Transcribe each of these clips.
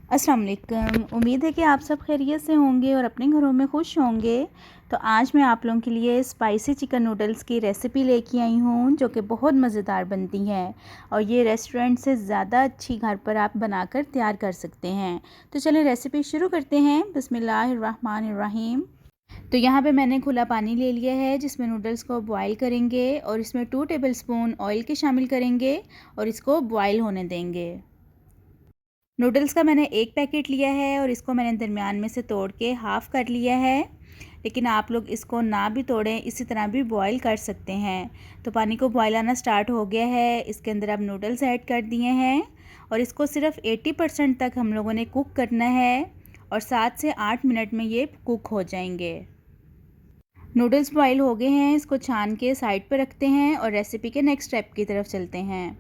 अस्सलाम वालेकुम। उम्मीद है कि आप सब खैरियत से होंगे और अपने घरों में खुश होंगे। तो आज मैं आप लोगों के लिए स्पाइसी चिकन नूडल्स की रेसिपी लेके आई हूँ जो कि बहुत मज़ेदार बनती हैं और ये रेस्टोरेंट से ज़्यादा अच्छी घर पर आप बनाकर तैयार कर सकते हैं। तो चलें रेसिपी शुरू करते हैं। बिस्मिल्लाहिर्रहमानिर्रहीम। तो यहाँ पे मैंने खुला पानी ले लिया है जिसमें नूडल्स को बॉईल करेंगे और इसमें 2 टेबलस्पून ऑयल के शामिल करेंगे और इसको बॉईल होने देंगे। नूडल्स का मैंने एक पैकेट लिया है और इसको मैंने दरमियान में से तोड़ के हाफ़ कर लिया है, लेकिन आप लोग इसको ना भी तोड़ें, इसी तरह भी बॉईल कर सकते हैं। तो पानी को बॉईल आना स्टार्ट हो गया है। इसके अंदर अब नूडल्स ऐड कर दिए हैं और इसको सिर्फ 80% तक हम लोगों ने कुक करना है और 7 से 8 मिनट में ये कुक हो जाएंगे। नूडल्स बॉईल हो गए हैं, इसको छान के साइड पर रखते हैं और रेसिपी के नेक्स्ट स्टेप की तरफ चलते हैं।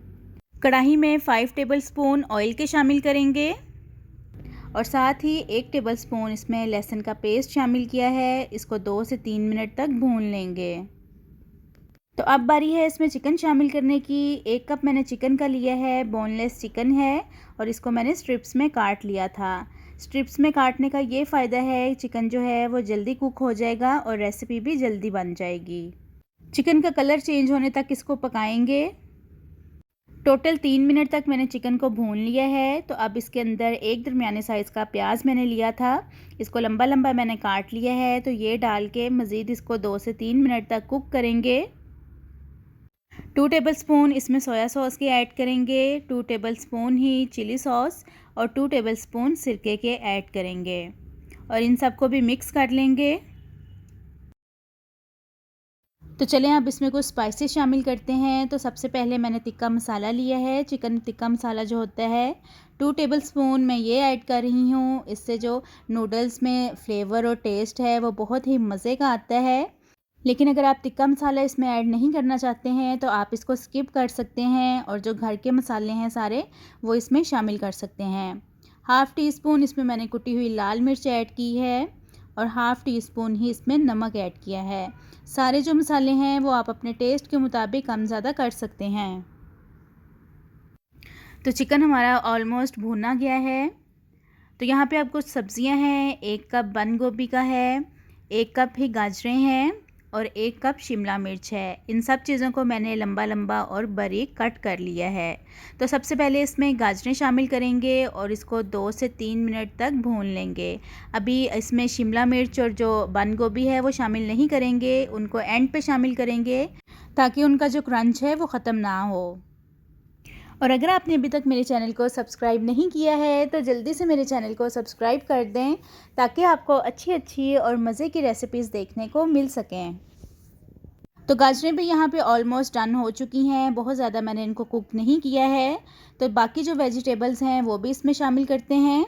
कढ़ाई में 5 टेबलस्पून ऑयल के शामिल करेंगे और साथ ही 1 टेबलस्पून इसमें लहसुन का पेस्ट शामिल किया है। इसको 2 से 3 मिनट तक भून लेंगे। तो अब बारी है इसमें चिकन शामिल करने की। 1 कप मैंने चिकन का लिया है, बोनलेस चिकन है और इसको मैंने स्ट्रिप्स में काट लिया था। स्ट्रिप्स में काटने का ये फ़ायदा है, चिकन जो है वो जल्दी कुक हो जाएगा और रेसिपी भी जल्दी बन जाएगी। चिकन का कलर चेंज होने तक इसको पकाएंगे। टोटल 3 मिनट तक मैंने चिकन को भून लिया है। तो अब इसके अंदर एक दरमियाने साइज़ का प्याज मैंने लिया था, इसको लंबा लंबा मैंने काट लिया है। तो ये डाल के मज़ीद इसको 2 से 3 मिनट तक कुक करेंगे। 2 टेबलस्पून इसमें सोया सॉस के ऐड करेंगे, 2 टेबलस्पून ही चिली सॉस और 2 टेबलस्पून सिरके के ऐड करेंगे और इन सबको भी मिक्स कर लेंगे। तो चलें अब इसमें कुछ स्पाइसेस शामिल करते हैं। तो सबसे पहले मैंने तिक्का मसाला लिया है। चिकन तिक्का मसाला जो होता है 2 टेबलस्पून मैं ये ऐड कर रही हूँ। इससे जो नूडल्स में फ्लेवर और टेस्ट है वो बहुत ही मज़े का आता है। लेकिन अगर आप तिक्का मसाला इसमें ऐड नहीं करना चाहते हैं तो आप इसको स्किप कर सकते हैं और जो घर के मसाले हैं सारे वो इसमें शामिल कर सकते हैं। हाफ़ टी स्पून इसमें मैंने कुटी हुई लाल मिर्च ऐड की है और हाफ़ टी स्पून ही इसमें नमक ऐड किया है। सारे जो मसाले हैं वो आप अपने टेस्ट के मुताबिक कम ज़्यादा कर सकते हैं। तो चिकन हमारा ऑलमोस्ट भुना गया है। तो यहाँ पे अब कुछ सब्जियां हैं। 1 कप बंद गोभी का है, 1 कप ही गाजरें हैं और 1 कप शिमला मिर्च है। इन सब चीज़ों को मैंने लंबा लंबा और बारीक कट कर लिया है। तो सबसे पहले इसमें गाजरें शामिल करेंगे और इसको 2 से 3 मिनट तक भून लेंगे। अभी इसमें शिमला मिर्च और जो बंद गोभी है वो शामिल नहीं करेंगे, उनको एंड पे शामिल करेंगे ताकि उनका जो क्रंच है वो ख़त्म ना हो। और अगर आपने अभी तक मेरे चैनल को सब्सक्राइब नहीं किया है तो जल्दी से मेरे चैनल को सब्सक्राइब कर दें ताकि आपको अच्छी अच्छी और मज़े की रेसिपीज़ देखने को मिल सकें। तो गाजरें भी यहाँ पे ऑलमोस्ट डन हो चुकी हैं, बहुत ज़्यादा मैंने इनको कुक नहीं किया है। तो बाकी जो वेजिटेबल्स हैं वो भी इसमें शामिल करते हैं।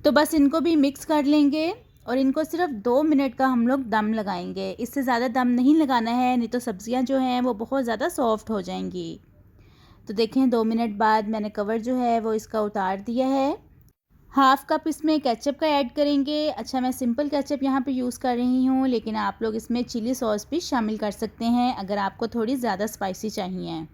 तो बस इनको भी मिक्स कर लेंगे और इनको सिर्फ 2 मिनट का हम लोग दम लगाएंगे। इससे ज़्यादा दम नहीं लगाना है, नहीं तो सब्ज़ियाँ जो हैं वो बहुत ज़्यादा सॉफ्ट हो जाएंगी। तो देखें 2 मिनट बाद मैंने कवर जो है वो इसका उतार दिया है। हाफ़ कप इसमें केचप का ऐड करेंगे। अच्छा, मैं सिंपल केचप यहाँ पे यूज़ कर रही हूँ, लेकिन आप लोग इसमें चिली सॉस भी शामिल कर सकते हैं अगर आपको थोड़ी ज़्यादा स्पाइसी चाहिए।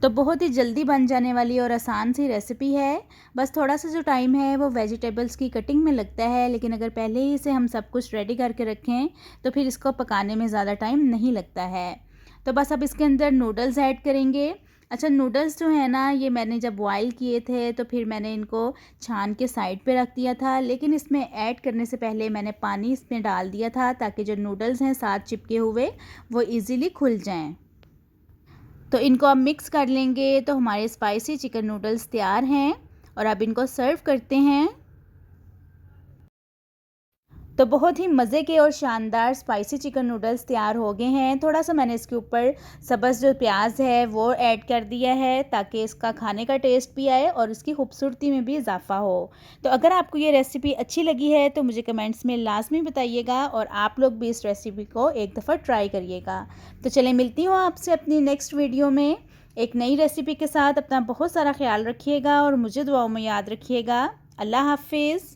तो बहुत ही जल्दी बन जाने वाली और आसान सी रेसिपी है। बस थोड़ा सा जो टाइम है वो वेजिटेबल्स की कटिंग में लगता है, लेकिन अगर पहले ही से हम सब कुछ रेडी करके रखें तो फिर इसको पकाने में ज़्यादा टाइम नहीं लगता है। तो बस अब इसके अंदर नूडल्स ऐड करेंगे। अच्छा, नूडल्स जो है ना ये मैंने जब बॉईल किए थे तो फिर मैंने इनको छान के साइड पे रख दिया था, लेकिन इसमें ऐड करने से पहले मैंने पानी इसमें डाल दिया था ताकि जो नूडल्स हैं साथ चिपके हुए वो ईज़िली खुल जाएँ। तो इनको अब मिक्स कर लेंगे। तो हमारे स्पाइसी चिकन नूडल्स तैयार हैं और अब इनको सर्व करते हैं। तो बहुत ही मज़े के और शानदार स्पाइसी चिकन नूडल्स तैयार हो गए हैं। थोड़ा सा मैंने इसके ऊपर सब्ज़ जो प्याज है वो ऐड कर दिया है ताकि इसका खाने का टेस्ट भी आए और इसकी खूबसूरती में भी इजाफ़ा हो। तो अगर आपको ये रेसिपी अच्छी लगी है तो मुझे कमेंट्स में लाजमी बताइएगा और आप लोग भी इस रेसिपी को एक दफ़ा ट्राई करिएगा। तो चलें, मिलती हूँ आपसे अपनी नेक्स्ट वीडियो में एक नई रेसिपी के साथ। अपना बहुत सारा ख्याल रखिएगा और मुझे दुआओं में याद रखिएगा। अल्लाह हाफिज़।